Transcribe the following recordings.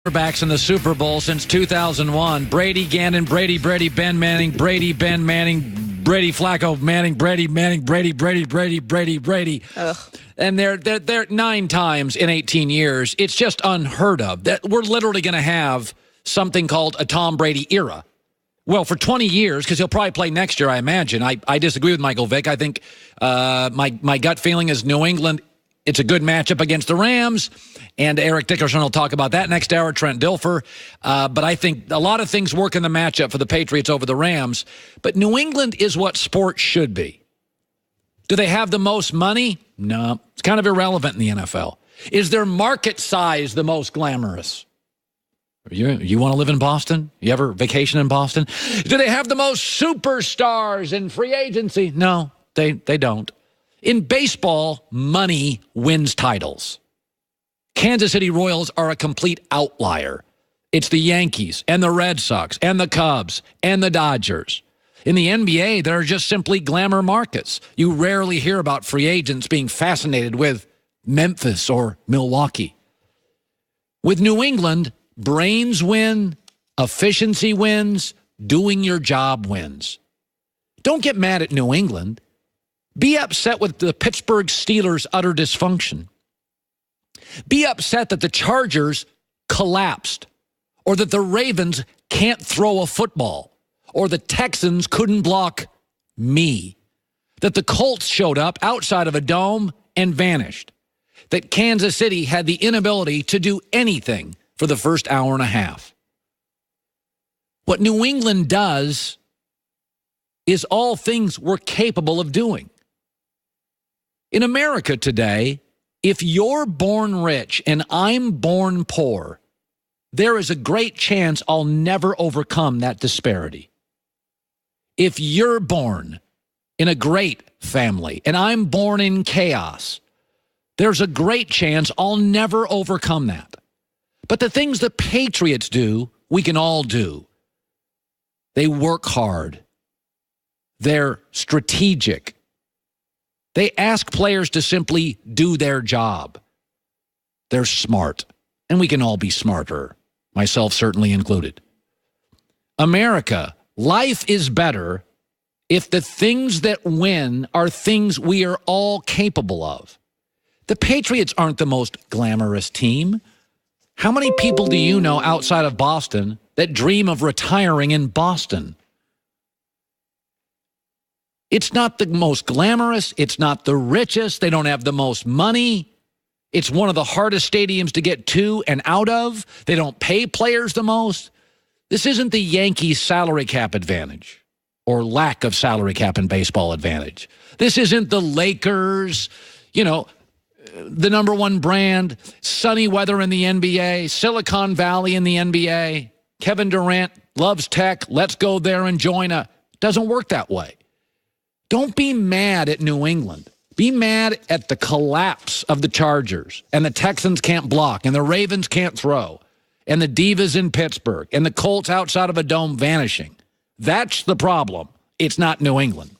Quarterbacks in the Super Bowl since 2001. Brady, Gannon, Brady, Ben Manning, Brady, Ben Manning, Brady, Flacco, Manning, Brady, Brady. Ugh. And they're 9 times in 18 years. It's just unheard of. That we're literally going to have something called a Tom Brady era. Well, for 20 years, because he'll probably play next year, I imagine. I disagree with Michael Vick. I think my gut feeling is New England. It's a good matchup against the Rams, and Eric Dickerson will talk about that next hour, Trent Dilfer. But I think a lot of things work in the matchup for the Patriots over the Rams. But New England is what sports should be. Do they have the most money? No. It's kind of irrelevant in the NFL. Is their market size the most glamorous? You want to live in Boston? You ever vacation in Boston? Do they have the most superstars in free agency? No, they don't. In baseball, money wins titles. Kansas City Royals are a complete outlier. It's the Yankees and the Red Sox and the Cubs and the Dodgers. In the NBA, there are just simply glamour markets. You rarely hear about free agents being fascinated with Memphis or Milwaukee. With New England, brains win, efficiency wins, doing your job wins. Don't get mad at New England. Be upset with the Pittsburgh Steelers' utter dysfunction. Be upset that the Chargers collapsed, or that the Ravens can't throw a football, or the Texans couldn't block me, that the Colts showed up outside of a dome and vanished, that Kansas City had the inability to do anything for the first hour and a half. What New England does is all things we're capable of doing. In America today, if you're born rich and I'm born poor, there is a great chance I'll never overcome that disparity. If you're born in a great family and I'm born in chaos, there's a great chance I'll never overcome that. But the things the Patriots do, we can all do. They work hard. They're strategic. They ask players to simply do their job. They're smart, and we can all be smarter, myself certainly included. America, life is better if the things that win are things we are all capable of. The Patriots aren't the most glamorous team. How many people do you know outside of Boston that dream of retiring in Boston? It's not the most glamorous. It's not the richest. They don't have the most money. It's one of the hardest stadiums to get to and out of. They don't pay players the most. This isn't the Yankees' salary cap advantage or lack of salary cap and baseball advantage. This isn't the Lakers, the number one brand, sunny weather in the NBA, Silicon Valley in the NBA. Kevin Durant loves tech. Let's go there and join a. Doesn't work that way. Don't be mad at New England. Be mad at the collapse of the Chargers, and the Texans can't block, and the Ravens can't throw, and the Divas in Pittsburgh, and the Colts outside of a dome vanishing. That's the problem. It's not New England.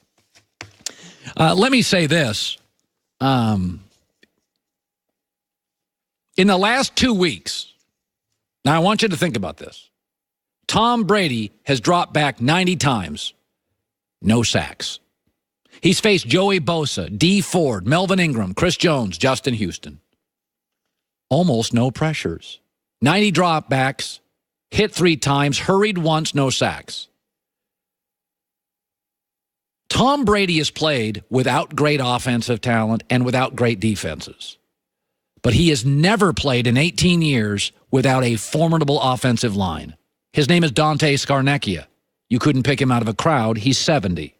Let me say this. In the last 2 weeks, now I want you to think about this. Tom Brady has dropped back 90 times. No sacks. He's faced Joey Bosa, D. Ford, Melvin Ingram, Chris Jones, Justin Houston. Almost no pressures. 90 dropbacks, hit 3 times, hurried once, no sacks. Tom Brady has played without great offensive talent and without great defenses. But he has never played in 18 years without a formidable offensive line. His name is Dante Scarnecchia. You couldn't pick him out of a crowd. He's 70.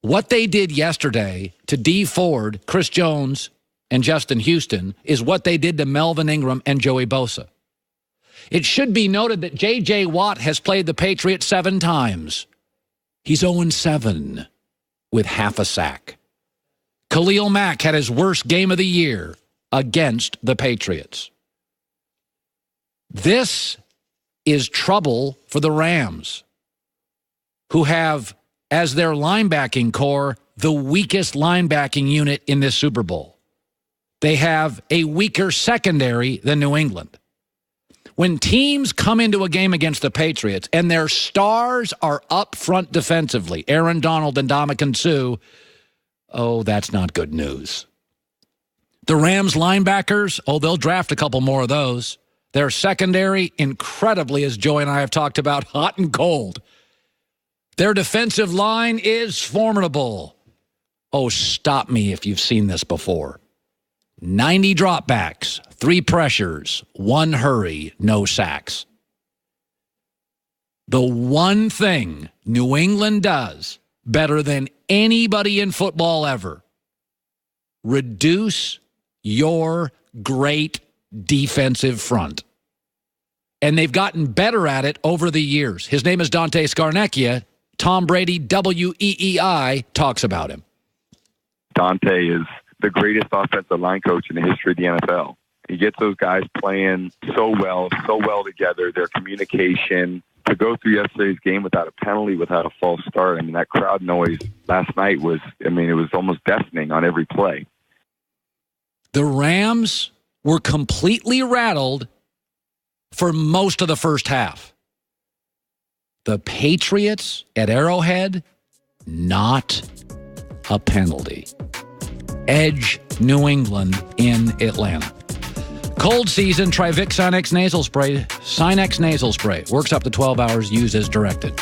What they did yesterday to D. Ford, Chris Jones, and Justin Houston is what they did to Melvin Ingram and Joey Bosa. It should be noted that J.J. Watt has played the Patriots 7 times. He's 0-7 with half a sack. Khalil Mack had his worst game of the year against the Patriots. This is trouble for the Rams, who have as their linebacking core the weakest linebacking unit in this Super Bowl. They have a weaker secondary than New England. When teams come into a game against the Patriots and their stars are up front defensively, Aaron Donald and Ndamukong Suh, oh, that's not good news. The Rams linebackers, oh, they'll draft a couple more of those. Their secondary, incredibly, as Joey and I have talked about, hot and cold. Their defensive line is formidable. Oh, stop me if you've seen this before. 90 dropbacks, 3 pressures, 1 hurry, no sacks. The one thing New England does better than anybody in football ever, reduce your great defensive front. And they've gotten better at it over the years. His name is Dante Scarnecchia. Tom Brady, WEEI, talks about him. Dante is the greatest offensive line coach in the history of the NFL. He gets those guys playing so well together, their communication. To go through yesterday's game without a penalty, without a false start, I mean, that crowd noise last night was, it was almost deafening on every play. The Rams were completely rattled for most of the first half. The Patriots at Arrowhead, not a penalty. Edge New England in Atlanta. Cold season, try Vicks Sinex nasal spray. Sinex nasal spray. Works up to 12 hours. Use as directed.